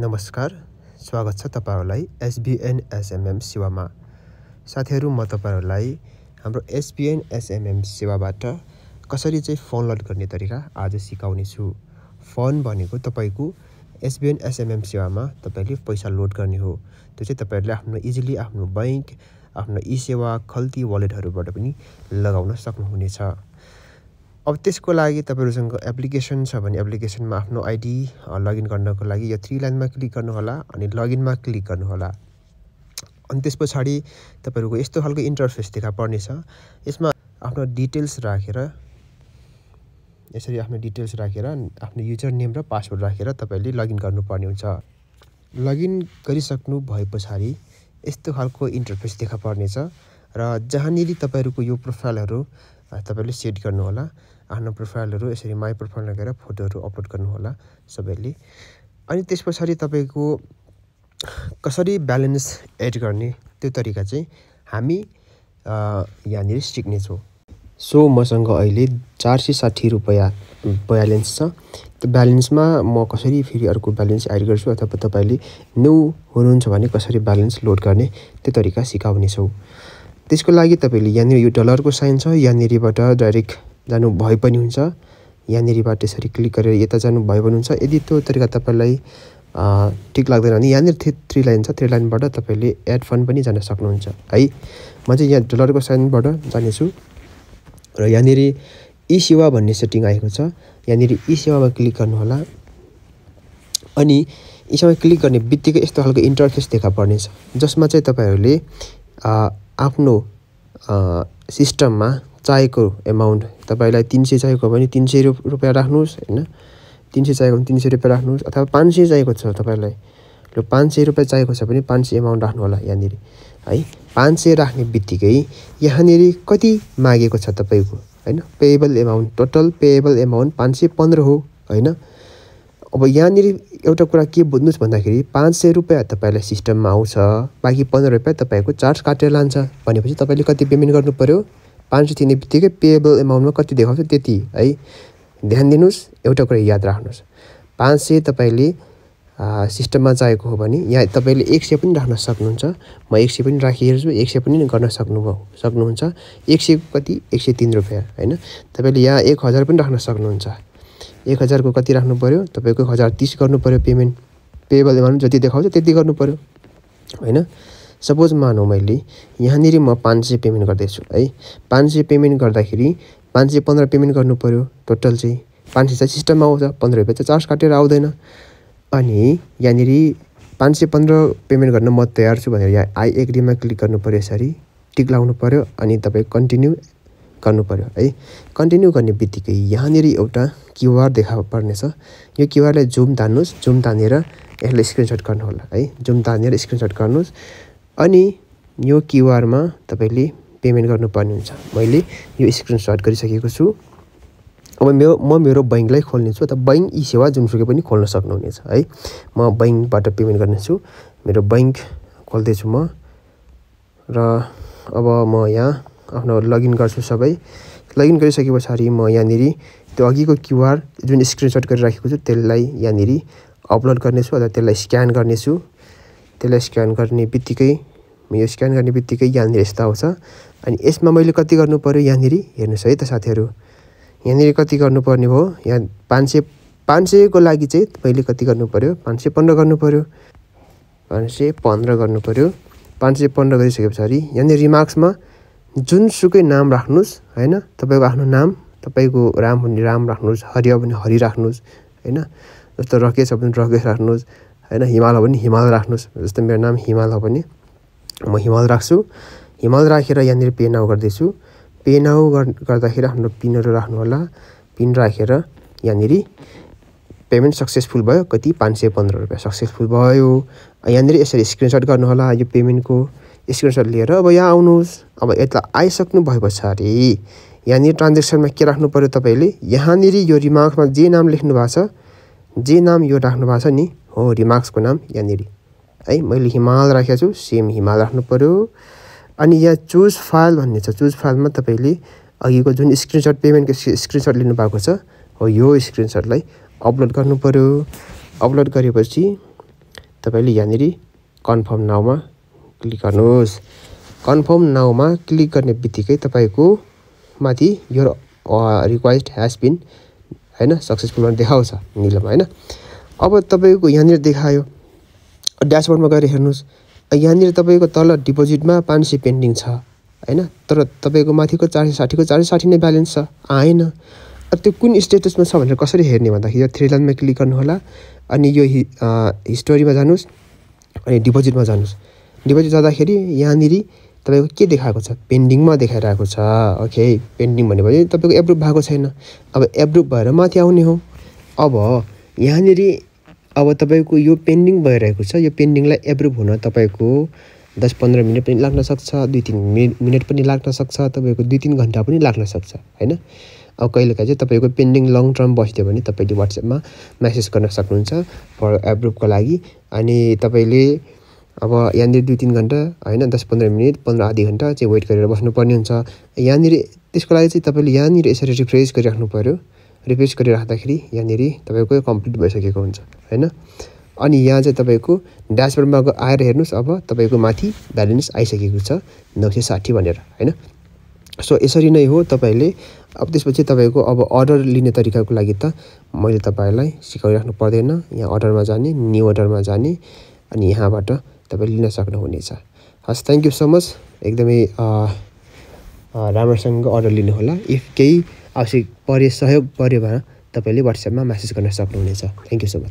नमस्कार, स्वागत छ तपाईहरुलाई SBN SMM सेवामा। साथीहरु, म तपाईहरुलाई हाम्रो SBN SMM सेवाबाट कसरी चाहिँ फोन लोड गर्ने तरिका आज सिकाउने छु। फोन भनेको तपाईको SBN SMM सेवामा तपाईले पैसा लोड गर्ने हो। त्यो चाहिँ तपाईहरुले आफ्नो इजिली आफ्नो बैंक, आफ्नो ई-सेवा, खल्ती वालेटहरुबाट पनि लगाउन सक्नुहुनेछ। अब त्यसको लागि तपाईहरुसँग एप्लिकेसन छ भने एप्लिकेसनमा आफ्नो आईडी लगइन गर्नको लागि यो 3 लाइनमा क्लिक गर्नु होला अनि लगइनमा क्लिक गर्नु होला। अनि त्यसपछि तपाईहरुको यस्तो खालको इन्टरफेस देखा पर्नेछ। यसमा आफ्नो डिटेल्स राखेर यसरी आफ्नो डिटेल्स राखेर आफ्नो युजर नेम र पासवर्ड राखेर तपाईले लगइन गर्नुपर्ने हुन्छ। लगइन गरिसक्नु भएपछि यस्तो खालको इन्टरफेस देखा पर्नेछ र जहाँनेरि तपाईहरुको यो प्रोफाइलहरु तपाईले सेट गर्नु होला। आफ्नो प्रोफाइलहरु यसरी माई प्रोफाइल लगेर फोटोहरु अपलोड गर्नु होला सबैले। अनि त्यसपछि तपाईको कसरी ब्यालेन्स एड गर्ने त्यो तरिका चाहिँ हामी यहाँनेरि सिक्ने छौं। सो मसँग अहिले 460 रुपैयाँ ब्यालेन्स छ। त्यो ब्यालेन्समा म कसरी फेरि अर्को ब्यालेन्स एड गर्छु अथवा तपाईले न्यू हुनुहुन्छ भने कसरी ब्यालेन्स लोड गर्ने त्यो तरिका सिकाउने छौं। त्यसको लागि तपाईले यहाँनेरि यो डलरको साइन छ, यहाँनेरिबाट डाइरेक्ट जानु भए पनि हुन्छ। यहाँनेरिबाट यसरी क्लिक गरेर यता जानु भए पनि हुन्छ। यदि त्यो तरिका तपाईलाई ठीक लाग्दैन भने यहाँनेरि 3 लाइन छ, 3 लाइनबाट तपाईले एड फन्ड पनि जान सक्नुहुन्छ है। म चाहिँ यहाँ डलरको साइनबाट जाने छु र यहाँनेरि ई-सेवा भन्ने सेटिङ आएको छ। यहाँनेरि ई-सेवामा क्लिक गर्नु होला। अनि ई-सेवामा क्लिक गर्ने बित्तिकै यस्तो खालको इन्टरफेस देखा पर्नेछ जसमा चाहिँ तपाईहरुले आफ्नो सिस्टममा चाहिएको अमाउन्ट तपाईलाई 300 चाहिएको भने 300 रुपैयाँ राख्नुस् हैन। 300 चाहिएको भने 300 रुपैयाँ राख्नुस् अथवा 500 चाहिएको छ तपाईलाई ल 500 रुपैयाँ चाहिएको छ भने 500 अमाउन्ट राख्नु होला यहाँनेरि है। 500 राख्ने बित्तिकै यहाँनेरि कति मागेको छ तपाईको हैन। Payable amount total payable amount 515 हो हैन। अब यहाँनेरि एउटा कुरा के बुझ्नुस् भन्दाखेरि 500 रुपैयाँ तपाईलाई सिस्टममा आउँछ, बाकी 15 रुपैयाँ तपाईको चार्ज काटेर लान्छ भनेपछि तपाईले कति पेमेन्ट गर्नु पर्यो। 500 तिर्ने बित्तिकै पेएबल अमाउन्टमा कति देखाउँछ त्यति है। ध्यान दिनुस्, एउटा कुरा याद राख्नुस्। 500 तपाईले सिस्टममा चाहिएको हो भने यहाँ तपाईले 100 पनि राख्न सक्नुहुन्छ। म 100 पनि राखिहेर्छु, 100 पनि गर्न सक्नुहुन्छ। 100 कति 103 रुपैयाँ हैन। तपाईले यहाँ 1000 पनि राख्न सक्नुहुन्छ। 1000 को कति राख्नु पर्यो तपाईको 1030 गर्नु पर्यो पेमेन्ट। पेएबल अमाउन्ट जति देखाउँछ त्यति गर्नु पर्यो हैन। सपोज मानौ मैले यहाँनेरि म 500 पेमेन्ट गर्दैछु है। 500 पेमेन्ट गर्दाखेरि 515 पेमेन्ट गर्नु पर्यो। टोटल चाहिँ 500 चाहिँ सिस्टममा आउँछ, 15 रुपैयाँ चाहिँ चार्ज काटेर आउँदैन। अनि यहाँनेरि 515 पेमेन्ट गर्न म तयार छु भनेर यहाँ आई एग्रीमा क्लिक गर्नु पर्यो। यसरी टिक लाउनु पर्यो अनि तपाई कन्टिन्यू गर्नु पर्यो है। कन्टिन्यू गर्ने बित्तिकै यहाँनेरि एउटा क्यूआर देखा पर्नेछ। यो क्यूआरलाई जुम तान्नुस्, जुम तानेर यसलाई स्क्रिनशट गर्नु होला है। जुम तानेर स्क्रिनशट गर्नुस् अनि यो क्यूआरमा तपाईले पेमेन्ट गर्नुपर्ने हुन्छ। मैले यो स्क्रिनशट गरिसकेको छु। अब म मेरो बैंकलाई खोल्ने छु। त बैंक ई-सेवा जुनसुकै पनि खोल्न सक्नुहुनेछ है। म बैंकबाट पेमेन्ट गर्ने छु। मेरो बैंक खोल्दै छु म र अब म यहाँ आफ्नो लगइन गर्छु सबै। लगइन गरिसकेपछि म यहाँनेरि त्यो अघिको क्यूआर जुन स्क्रिनशट गरिराखेको छु त्यसलाई यहाँनेरि अपलोड गर्ने छु अथवा त्यसलाई स्क्यान गर्ने छु। त्यसलाई स्क्यान गर्ने बित्तिकै यो स्क्यान गर्ने बित्तिकै यहाँनेरि यस्तो आउँछ। अनि यसमा मैले कति गर्नु पर्यो यहाँनेरि हेर्नुस् है त साथीहरु। यहाँनेरि कति गर्नुपर्ने हो यहाँ 500 को लागि चाहिँ मैले कति गर्नु पर्यो 515 गर्नु पर्यो। 515 गर्नु पर्यो। 515 गरिसकेपछि यहाँनेरि रिमार्क्समा जुनसुकै नाम राख्नुस् हैन। तपाईको आफ्नो नाम, तपाईको राम भने राम राख्नुस्, हरि भने हरि राख्नुस् हैन। जस्तो रकेश हो भने रकेश राख्नुस् हैन। हिमाल हो भने हिमाल राख्नुस्। जस्तो मेरो नाम हिमाल हो भने म हिमाल राख्छु। हिमाल राखेर यहाँनेरि पे नाउ गर्दैछु। पे नाउ गर्दाखेरि आफ्नो पिनहरु राख्नु होला। पिन राखेर यहाँनेरि पेमेन्ट सक्सेसफुल भयो। कति 515 रुपैयाँ सक्सेसफुल भयो। यहाँनेरि यसरी स्क्रिनशट गर्नु होला यो पेमेन्टको स्क्रिनशट लिएर। अब यहाँ आउनुस्। अब यता आइसक्नु भएपछि यहाँनेरि ट्रान्ज्याक्सनमा के राख्नु पर्यो तपाईले यहाँनेरि यो रिमार्क्समा जे नाम लेख्नु भएको छ, जे नाम यो राख्नु भएको छ नि हो रिमार्क्सको नाम यहाँनेरि है। मैले हिमाल राखेको छु, सेम हिमाल राख्नु पर्यो। अनि यहाँ चुज फाइल भन्ने छ। चुज फाइलमा तपाईले अघिको जुन स्क्रिनशट पेमेन्टको स्क्रिनशट लिनु भएको छ हो यो स्क्रिनशटलाई अपलोड गर्नु पर्यो। अपलोड गरेपछि तपाईले यहाँनेरि कन्फर्म नाउमा क्लिक गर्नुहोस्। कन्फर्म नाउमा क्लिक गर्ने बित्तिकै तपाईको माथि यो रिक्वेस्ट ह्याज बीन हैन सक्सेसफुल भनेर देखाउँछ नीलोमा हैन। अब तपाईको यहाँनेर देखायो। ड्यासबोर्डमा गएर हेर्नुस्। यहाँनेर तपाईको तल डिपोजिटमा 500 पेन्डिङ छ हैन, तर तपाईको माथिको 460 को 460 नै ब्यालेन्स छ आएन। त्यो कुन स्टेटसमा छ भनेर कसरी हेर्ने भन्दाखेरि यो थ्री लाइनमा क्लिक गर्नु होला अनि यो हिस्टोरीमा जानुस् अनि डिपोजिटमा जानुस्। डिपोजिट जाँदाखेरि यहाँनेरि तपाईको के देखाएको छ, पेन्डिङमा देखाइरहेको छ। ओके, पेन्डिङ भनेपछि तपाईको एप्रुभ भएको छैन। अब एप्रुभ भएर माथि आउने हो। अब यहाँनेरि अब तपाईको यो पेन्डिङ भइरहेको छ। यो पेन्डिङलाई एप्रुभ हुन तपाईको 10-15 मिनेट पनि लाग्न सक्छ, 2-3 मिनेट पनि लाग्न सक्छ, तपाईको 2-3 घण्टा पनि लाग्न सक्छ हैन। अब कहिलेकाहीँ चाहिँ तपाईको पेन्डिङ लङ टर्म बस्दियो भने तपाईले WhatsAppमा मेसेज गर्न सक्नुहुन्छ फर एप्रुभको लागि। अनि तपाईले अब यहाँनेरि 2-3 घण्टा हैन 10-15 मिनेट 15 आधी घण्टा चाहिँ वेट गरेर बस्नुपर्ने हुन्छ। यहाँनेरि त्यसको लागि चाहिँ तपाईले यहाँनेरि यसरी रिफ्रेश गरिराख्नु पर्यो। रिफ्रेश गरिराख्दाखेरि यहाँनेरि तपाईको कम्प्लिट भइसकेको हुन्छ हैन। अनि यहाँ चाहिँ तपाईको ड्यासबोर्डमा आएर हेर्नुस्। अब तपाईको माथि ब्यालेन्स आइसकेको छ 960 भनेर हैन। सो यसरी नै हो तपाईले। अब त्यसपछि तपाईको अब अर्डर लिने तरिकाको लागि त मैले तपाईलाई सिकाइराख्नु पर्दैन। यहाँ अर्डरमा जाने, न्यू अर्डरमा जाने अनि यहाँबाट तपाईले लिन सक्नुहुनेछ। हस्, थ्यांक यू सो मच। एकदमै राम्रोसँग अर्डर लिनु होला। इफ केही आवश्यक परे, सहयोग पर्यो भने तपाईले WhatsAppमा मेसेज गर्न सक्नुहुनेछ। Thank you so much.